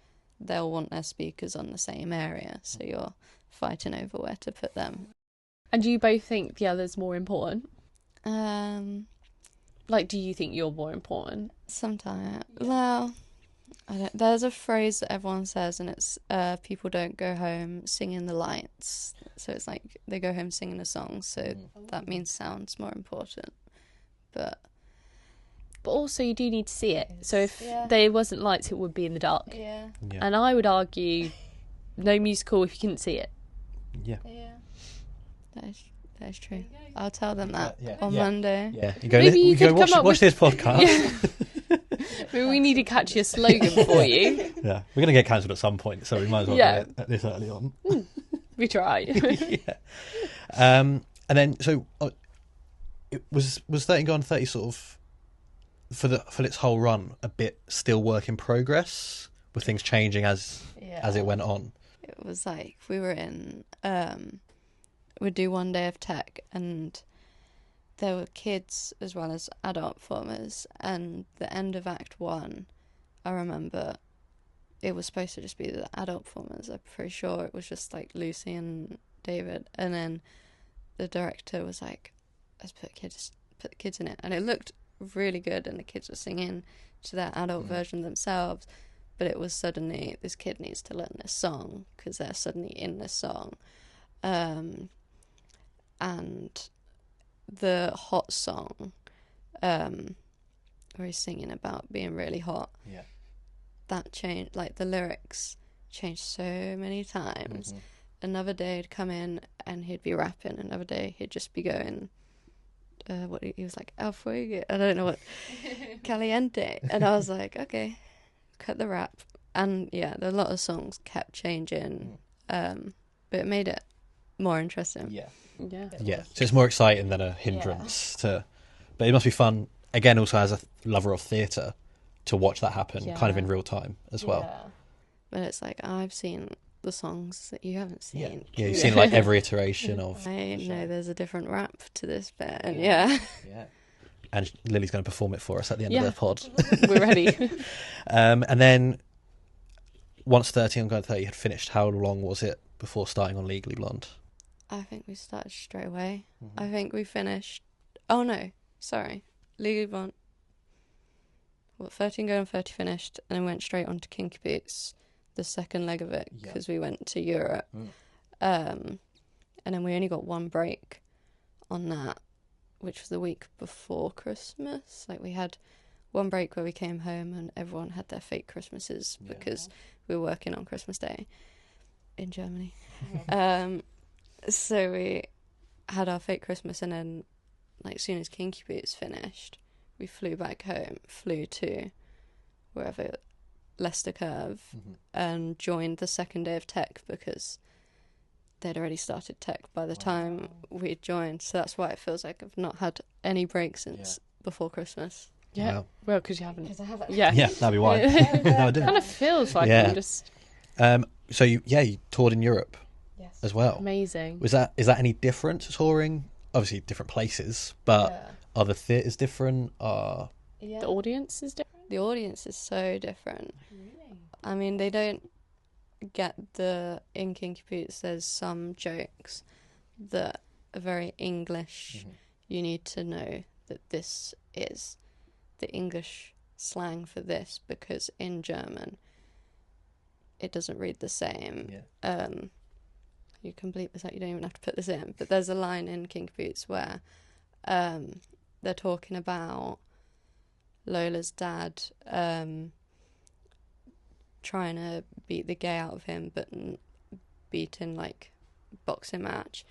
They'll want their speakers on the same area, so you're fighting over where to put them. And do you both think the other's more important? Like, do you think you're more important? Sometimes. Well, I don't. There's a phrase that everyone says, and it's people don't go home singing the lights. So it's like they go home singing a song, so that means sound's more important. But also you do need to see it. So if there wasn't lights, it would be in the dark. Yeah. And I would argue no musical if you couldn't see it. Yeah. That is true. I'll tell them that on Monday. Yeah. Maybe you could watch this podcast. Maybe we need to catch your slogan for you. Yeah. We're going to get cancelled at some point, so we might as well do it this early on. We try. And then, so it was 13 Gone 30 sort of, for its whole run, a bit still work in progress, with things changing as it went on. It was like we were in we'd do one day of tech, and there were kids as well as adult performers, and the end of Act 1, I remember it was supposed to just be the adult performers. I'm pretty sure it was just like Lucy and David, and then the director was like, let's put the kids in it, and it looked really good, and the kids were singing to their adult version themselves, but it was suddenly, this kid needs to learn this song because they're suddenly in this song, and the hot song where he's singing about being really hot, that changed, like the lyrics changed so many times. Another day he'd come in and he'd be rapping, another day he'd just be going what he was like, El Fuego, I don't know what, Caliente, and I was like, okay, cut the rap. And a lot of songs kept changing, but it made it more interesting. So it's more exciting than a hindrance to, but it must be fun again also as a lover of theatre to watch that happen kind of in real time as well. But it's like, I've seen the songs that you haven't seen. You've seen like every iteration of. I know there's a different rap to this bit, and and Lily's going to perform it for us at the end of the pod. We're ready. And then once 13 Gone 30 had finished, how long was it before starting on Legally Blonde? I think we started straight away. I think we finished. Oh no, sorry, Legally Blonde. 13 Going 30 finished, and then went straight on to Kinky Boots, the second leg of it, because we went to Europe. And then we only got one break on that, which was the week before Christmas. Like, we had one break where we came home and everyone had their fake Christmases because we were working on Christmas Day in Germany. So we had our fake Christmas, and then, like, as soon as Kinky Boots finished, we flew back home, flew to wherever, Leicester Curve, and joined the second day of tech because they'd already started tech by the time we'd joined. So that's why it feels like I've not had any break since before Christmas. Well, because you haven't. Because I haven't. Yeah, that'd be why. No, I didn't. It kind of feels like I'm just. So you toured in Europe as well. Amazing. Is that any different to touring? Obviously different places, but are the theatres different? The audience is different. The audience is so different. I mean, they don't get in Kinky Boots, there's some jokes that are very English. You need to know that this is the English slang for this, because in German it doesn't read the same. You can bleep this out, you don't even have to put this in, but there's a line in Kinky Boots where they're talking about Lola's dad trying to beat the gay out of him, but beat in like boxing match,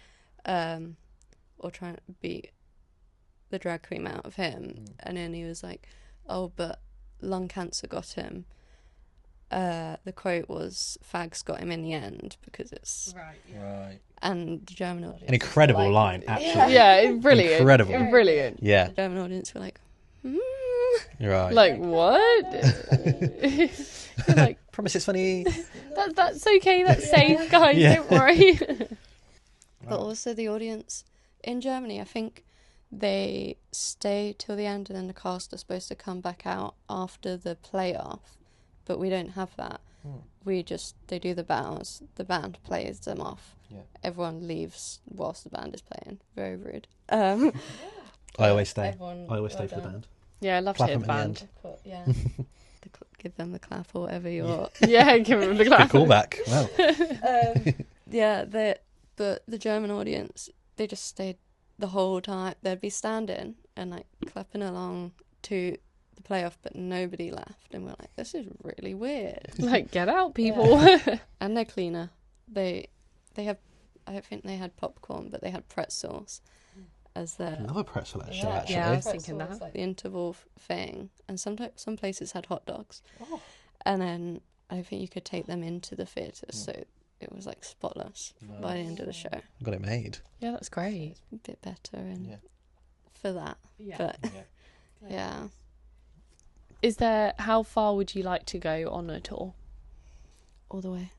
or trying to beat the drag queen out of him, and then he was like, oh, but lung cancer got him. The quote was, fags got him in the end, because it's right. And the German audience, An incredible line, actually. Yeah, brilliant. Incredible. Brilliant. Yeah. the German audience were like, Right. Like, what? You're like, Promise it's funny. that's okay, that's safe, guys, don't worry. But also the audience in Germany, I think they stay till the end, and then the cast are supposed to come back out after the playoff, but we don't have that. They do the bows, the band plays them off, everyone leaves whilst the band is playing. Very rude. I always stay. I always stay for the band. Yeah, I love to Clap hear them the at the band. end. Give them the clap or whatever you're... Yeah, give them the clap. Good callback. Wow. But the German audience, they just stayed the whole time. They'd be standing and like clapping along to the playoff, but nobody left, and we're like, this is really weird. Like, get out, people. And they're cleaner. They have, I don't think they had popcorn, but they had pretzels as their... Another pretzel at a show, actually. Yeah, I was thinking that. Like the interval thing, and sometimes some places had hot dogs, and then I think you could take them into the theatre, so it was like spotless by the end of the show. Got it made. Yeah, that's great. A bit better and for that, but yeah. Is there, how far would you like to go on a tour? All the way.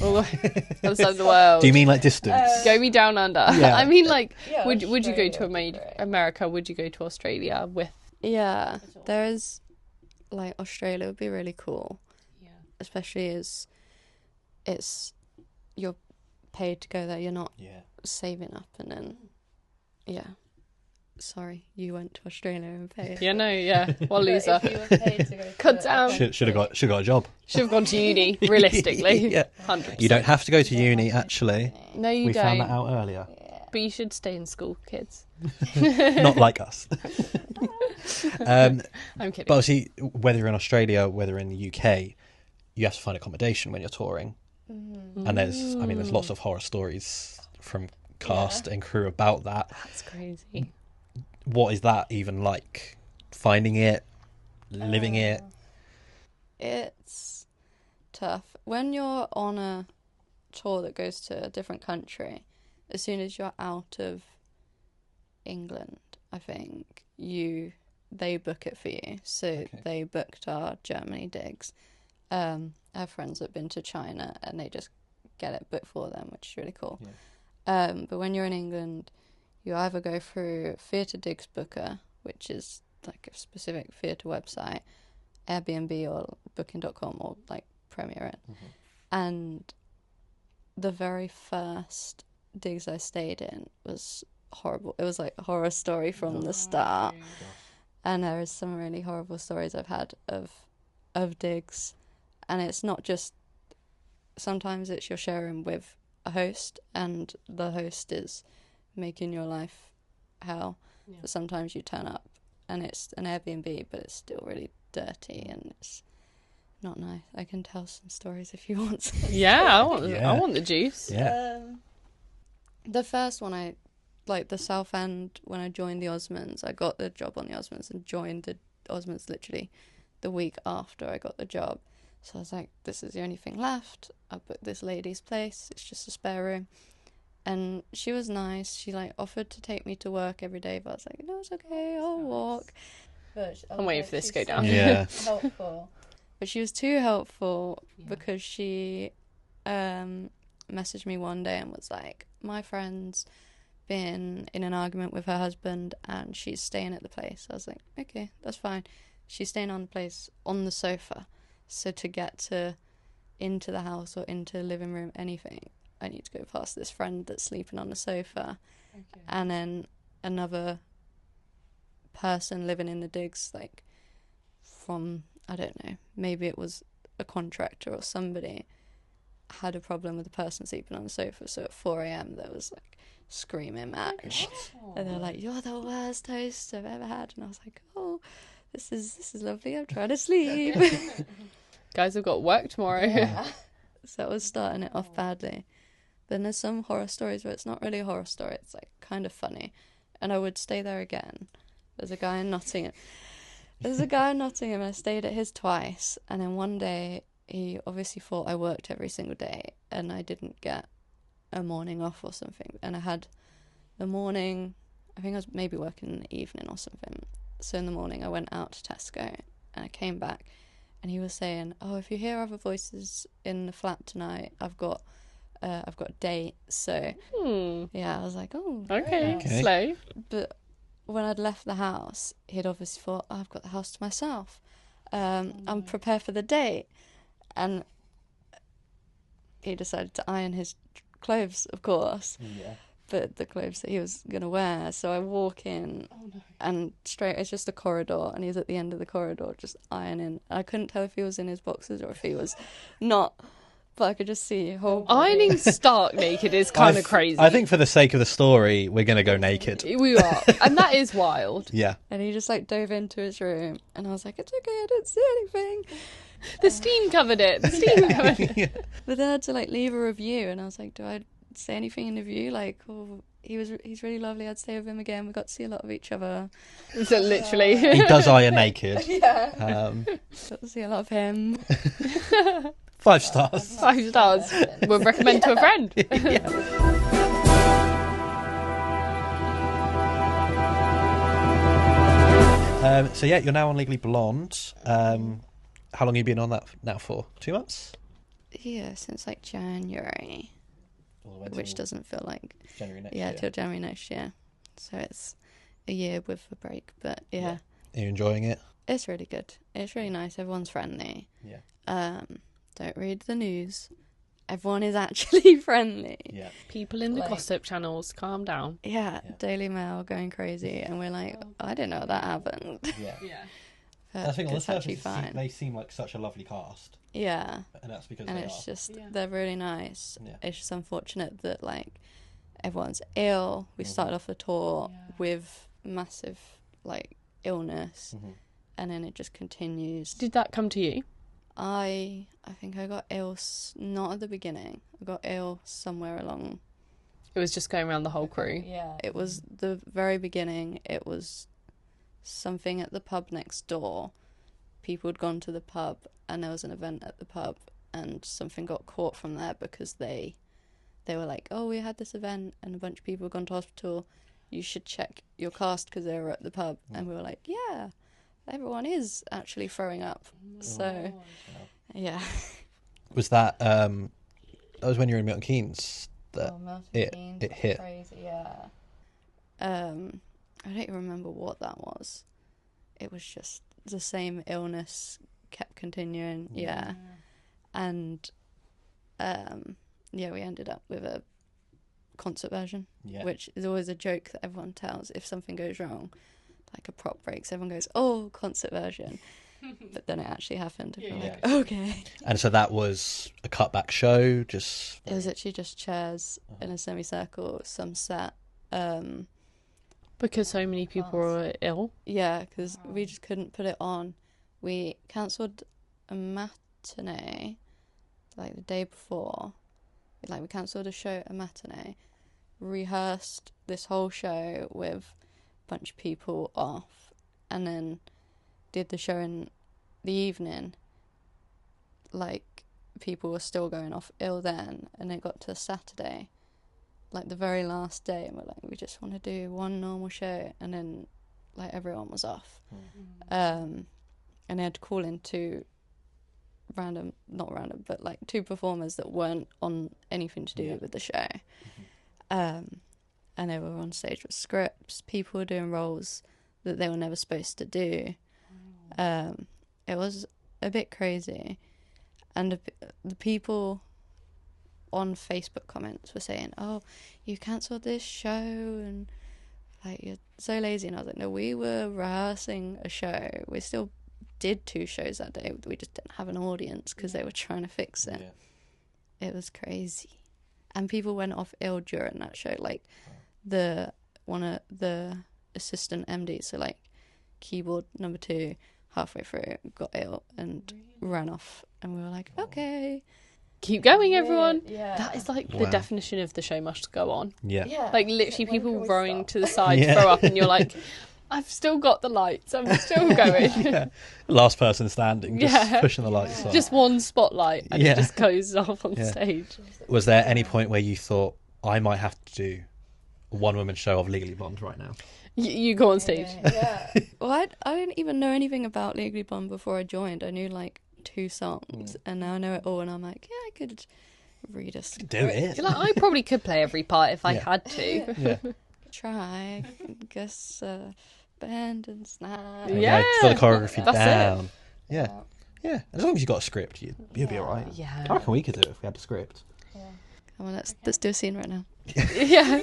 All the way outside the world. Do you mean like distance? Go me down under. Yeah. I mean, like, would you go to America? Would you go to Australia with? Yeah, there is, like, Australia would be really cool. Yeah. Especially as you're paid to go there. You're not saving up and then, Sorry, you went to Australia and paid. Yeah, no, yeah. Well, loser. If you were paid to go Cut down. Should have got a job. Should have gone to uni, realistically. Yeah. 100%. You don't have to go to uni, actually. No, you We don't. found that out earlier. But you should stay in school, kids. Not like us. I'm kidding. But obviously, whether you're in Australia, whether in the UK, you have to find accommodation when you're touring. And there's lots of horror stories from cast and crew about that. That's crazy. What is that even like? Finding it, living it? It's tough. When you're on a tour that goes to a different country, as soon as you're out of England, I think they book it for you. So they booked our Germany digs. I have friends that have been to China and they just get it booked for them, which is really cool. But when you're in England, you either go through Theatre Digs Booker, which is like a specific theatre website, Airbnb or Booking.com or like Premier Inn. And the very first digs I stayed in was horrible. It was like a horror story from the start. And there is some really horrible stories I've had of digs. And it's not just, sometimes it's you're sharing with a host and the host is making your life hell. But sometimes you turn up and it's an Airbnb, but it's still really dirty and it's not nice. I can tell some stories if you want some. Yeah, I want the juice. Yeah. The first one, the South End, when I joined the Osmonds, I got the job on the Osmonds and joined the Osmonds literally the week after I got the job. So I was like, this is the only thing left. I booked this lady's place. It's just a spare room. And she was nice. She offered to take me to work every day, but I was like, no, it's okay, I'll walk. But I'm waiting for this to go down. Yeah. Helpful. But she was too helpful because she messaged me one day and was like, my friend's been in an argument with her husband and she's staying at the place. I was like, okay, that's fine. She's staying on the place on the sofa. So to get to into the house or into the living room, anything, I need to go past this friend that's sleeping on the sofa. Okay. And then another person living in the digs, like from, I don't know, maybe it was a contractor or somebody, had a problem with the person sleeping on the sofa. So at 4 a.m. there was like screaming match. And they're like, "You're the worst host I've ever had." And I was like, "Oh, this is lovely. I'm trying to sleep." Guys have got work tomorrow. Yeah. So it was starting it off badly. Then there's some horror stories where it's not really a horror story. It's like kind of funny. And I would stay there again. There's a guy in Nottingham. I stayed at his twice. And then one day he obviously thought I worked every single day and I didn't get a morning off or something. And I had the morning, I think I was maybe working in the evening or something. So in the morning I went out to Tesco and I came back and he was saying, "Oh, if you hear other voices in the flat tonight, I've got a date." So yeah, I was like, "Oh, okay. Slow." But when I'd left the house, he'd obviously thought, "Oh, I've got the house to myself. I'm prepared for the date." And he decided to iron his clothes, of course. Yeah. But the clothes that he was going to wear. So I walk in and straight, it's just a corridor and he's at the end of the corridor just ironing. I couldn't tell if he was in his boxers or if he was not, but I could just see whole ironing stark naked is kind of crazy. I think for the sake of the story, we're going to go naked. We are. And that is wild. Yeah. And he just like dove into his room and I was like, "It's okay, I didn't see anything." The steam covered it. Yeah. But then I had to like leave a review and I was like, do I say anything in the review? Like, "Oh, he's really lovely. I'd stay with him again. We got to see a lot of each other." So literally. He does iron naked. Yeah. Got to see a lot of him. 5 stars. 5 stars. Would recommend to a friend. So yeah, you're now on Legally Blonde. How long have you been on that now for? 2 months? Yeah, since like January. Which doesn't feel like January next year. Yeah, till January next year. So it's a year with a break, but yeah. Are you enjoying it? It's really good. It's really nice. Everyone's friendly. Yeah. Don't read the news. Everyone is actually friendly. Yeah. People in the gossip channels, calm down. Yeah, Daily Mail going crazy, and we're like, I didn't know that happened. Yeah. But I think on the it's actually surface, fine. they seem like such a lovely cast. Yeah. And that's because And they it's are. just, they're really nice. Yeah. It's just unfortunate that, like, everyone's ill. We started off the tour with massive, like, illness. And then it just continues. Did that come to you? I think I got ill, not at the beginning. I got ill somewhere along. It was just going around the whole crew. Yeah. It was the very beginning. It was something at the pub next door. People had gone to the pub and there was an event at the pub and something got caught from there because they were like, "Oh, we had this event and a bunch of people have gone to hospital. You should check your cast because they were at the pub." And we were like, "Yeah, everyone is actually throwing up." So, yeah. Was that was when you were in Milton Keynes that it hit? Crazy, yeah. I don't even remember what that was. It was just the same illness kept continuing, and we ended up with a concert version, which is always a joke that everyone tells if something goes wrong, like a prop breaks. Everyone goes, "Oh, concert version," but then it actually happened. And we're like, okay. And so that was a cutback show. Just it was actually just chairs in a semicircle, some set. Because so many people were ill? Yeah, because we just couldn't put it on. We cancelled a matinee, like the day before. Like, we cancelled a matinee, rehearsed this whole show with a bunch of people off, and then did the show in the evening. Like, people were still going off ill then, and it got to Saturday, like the very last day, and we're like, we just want to do one normal show, and then like everyone was off. And they had to call in two performers that weren't on anything to do with the show. And they were on stage with scripts. People were doing roles that they were never supposed to do. It was a bit crazy. And the people on Facebook comments were saying, "Oh, you cancelled this show and like you're so lazy." And I was like, "No, we were rehearsing a show. We still did 2 shows that day. We just didn't have an audience because they were trying to fix it." It was crazy, and people went off ill during that show. Like one of the assistant MDs, so like keyboard number 2, halfway through got ill and ran off, and we were like, okay. Keep going, everyone. Yeah. That is like the definition of the show must go on. Yeah. Like literally people rowing to the side to throw up and you're like, I've still got the lights. I'm still going. Last person standing, just pushing the lights on. Just one spotlight and it just goes off on stage. Was there any point where you thought, I might have to do a one-woman show of Legally Blonde right now? You go on stage. Well, I didn't even know anything about Legally Blonde before I joined. I knew like 2 songs, and now I know it all, and I'm like, yeah, I could read a script. Do it. You're like, I probably could play every part if I had to. Try, guess, bend and snap. Yeah. For the choreography That's down. Yeah. As long as you got a script, you'd be alright. Yeah. I reckon we could do it if we had a script. Come on, let's do a scene right now. Yeah.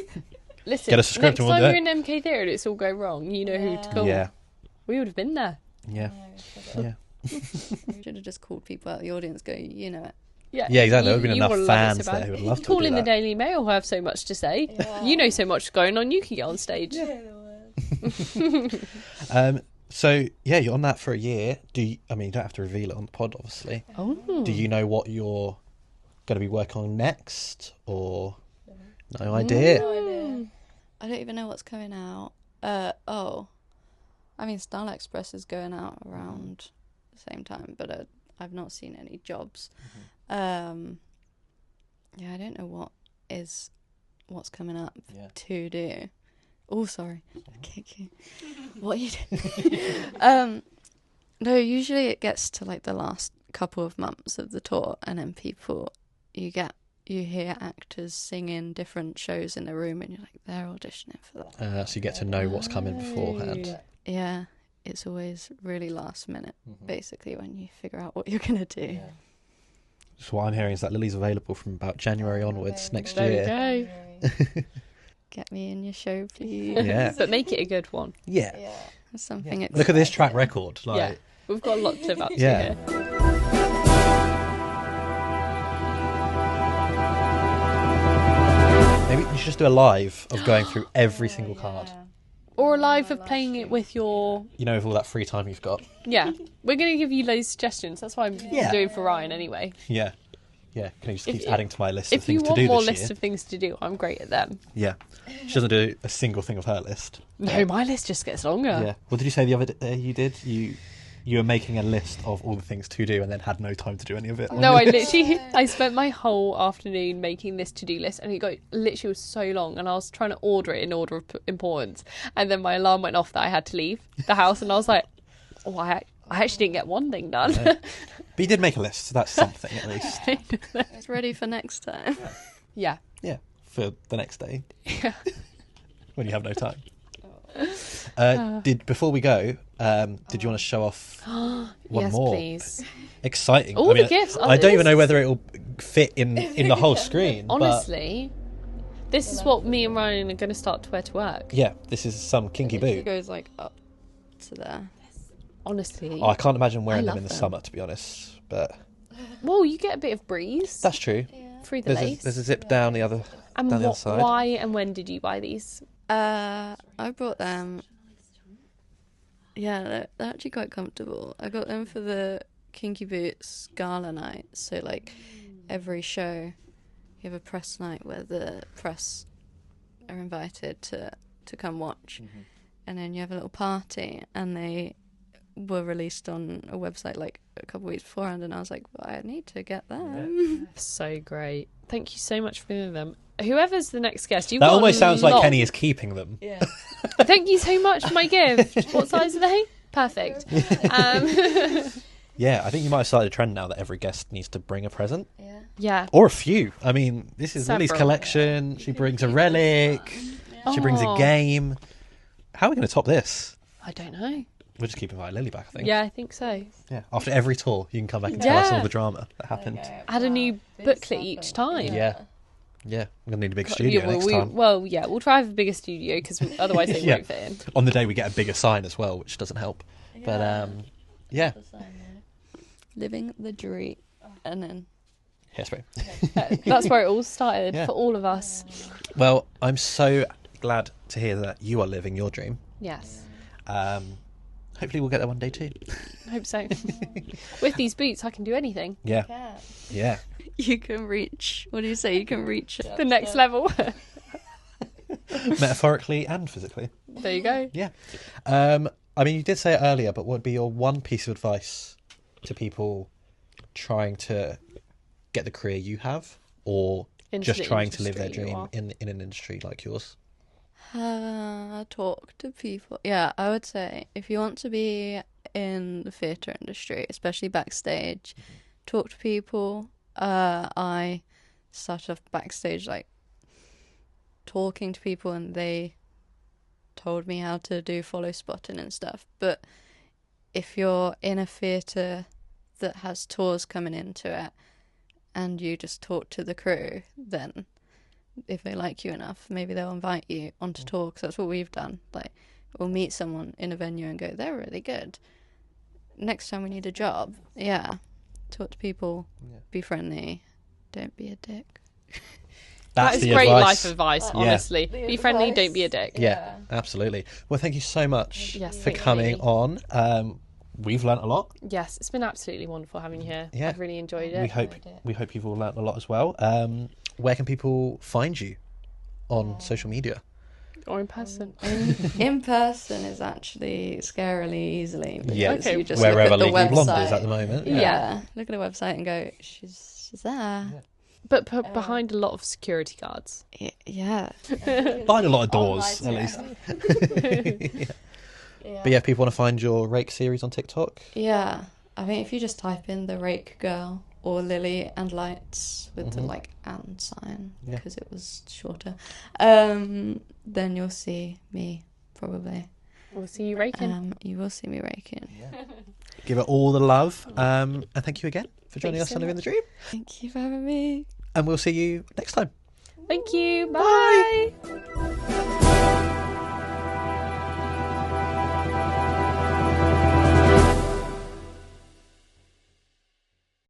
Listen, Get us a script next and we'll time do you're it. in MK Theatre and it's all go wrong, you know who to call. Yeah. We would have been there. Yeah. We should have just called people out of the audience, go, you know it. Yeah, exactly. There would have been enough will love it fans so there bad. who would You love can to call do in the that. Daily Mail who have so much to say. You know so much going on, you can get on stage. So you're on that for a year. You don't have to reveal it on the pod, obviously. Do you know what you're going to be working on next, or no idea? I don't even know what's coming out. Starlight Express is going out around the same time, but I've not seen any jobs. I don't know what's coming up to do. Oh, sorry. Kinky. What are you doing? No, usually it gets to like the last couple of months of the tour, and then you hear actors singing different shows in the room, and you're like, they're auditioning for that. So you get to know what's coming beforehand. Yeah, it's always really last minute, basically, when you figure out what you're going to do. So what I'm hearing is that Lily's available from about January onwards next year. There you go. Get me in your show, please. Yeah. But make it a good one. Yeah. Something Look at this track record. Like, We've got a lot to live up to Yeah. here. maybe you should just do a live of going through every single card. Or a live of playing it with your... With all that free time you've got. Yeah. We're going to give you loads of suggestions. That's what I'm doing for Ryan anyway. Yeah. Yeah. Can you just keep adding to my list of If you things to want do more this lists year? of things to do, I'm great at them. Yeah. She doesn't do a single thing of her list. No, my list just gets longer. Yeah. What did you say the other day you did? You were making a list of all the things to do and then had no time to do any of it. No, I spent my whole afternoon making this to-do list, and it literally was so long, and I was trying to order it in order of importance, and then my alarm went off that I had to leave the house, and I was like, oh, I actually didn't get one thing done. No. But you did make a list, so that's something at least. It's ready for next time. Yeah. Yeah, for the next day. Yeah. When you have no time. Before we go, did you want to show off one yes, more? Please. Exciting. All the gifts. I don't even know whether it'll fit in the whole screen. Honestly, this is what me and Ryan are going to start to wear to work. Yeah, this is some kinky It boot. goes like up to there. Honestly. I can't imagine wearing them love in the them. summer, to be honest. But Well, you get a bit of breeze that's true. through the lace. There's a zip down the other And down the other side. why and when did you buy these? I bought them. Yeah, they're actually quite comfortable. I got them for the Kinky Boots gala night. So, like, every show, you have a press night where the press are invited to come watch. And then you have a little party, and they were released on a website, like, a couple of weeks beforehand, and I was like, well, I need to get them. So great. Thank you so much for doing them. Whoever's the next guest, That almost sounds like Kenny is keeping them. Yeah. Thank you so much for my gift. What size are they? Perfect. Yeah, I think you might have started a trend now that every guest needs to bring a present. Yeah. Or a few. I mean, this is Lily's Several. collection. She brings a relic. She brings a Aw. game. How are we going to top this? I don't know. we'll just keep inviting Lilli back, I think. Yeah, I think so. Yeah. After every tour, you can come back and tell us all the drama that happened. Add a new booklet each time. Yeah. Yeah, we're going to need a big studio next time. We'll try with a bigger studio because otherwise they won't fit in. On the day we get a bigger sign as well, which doesn't help. But, yeah. Living the dream. And then... Hairspray. That's where it all started for all of us. Well, I'm so glad to hear that you are living your dream. Yes. Hopefully we'll get there one day too. I hope so. With these boots, I can do anything. Yeah. Yeah. You can reach... What do you say? You can reach... The next level. Metaphorically and physically. There you go. Yeah. I mean, you did say it earlier, but what would be your one piece of advice to people trying to get the career you have, or just trying to live their dream in an industry like yours? Talk to people. Yeah, I would say if you want to be in the theatre industry, especially backstage, talk to people. I started off backstage like talking to people, and they told me how to do follow spotting and stuff. But if you're in a theatre that has tours coming into it and you just talk to the crew, then if they like you enough, maybe they'll invite you onto tour, because that's what we've done. Like, we'll meet someone in a venue and go, they're really good. Next time we need a job, talk to people, be friendly, don't be a dick. That is great life advice, honestly. Yeah. Be friendly, don't be a dick. Yeah, absolutely. Well, thank you so much for thank coming you. on. We've learnt a lot. Yes, it's been absolutely wonderful having you here. Yeah. I've really enjoyed it. We hope you've all learnt a lot as well. Where can people find you on social media? Or in person. In person is actually scarily easily. Yeah, okay. You just wherever look at the Legally Blonde website. is at the moment. Yeah, look at the website and go, she's there. Yeah. But behind a lot of security guards. Yeah. Behind a lot of doors, at least. But yeah, if people want to find your Rake series on TikTok. Yeah, I think if you just type in the Rake Girl or Lilli and Lights with the and sign, because it was shorter, then you'll see me probably. We'll see you raking. You will see me raking. Yeah. Give it all the love, and thank you again for joining us on Living the Dream. Thank you for having me. And we'll see you next time. Thank you. Bye.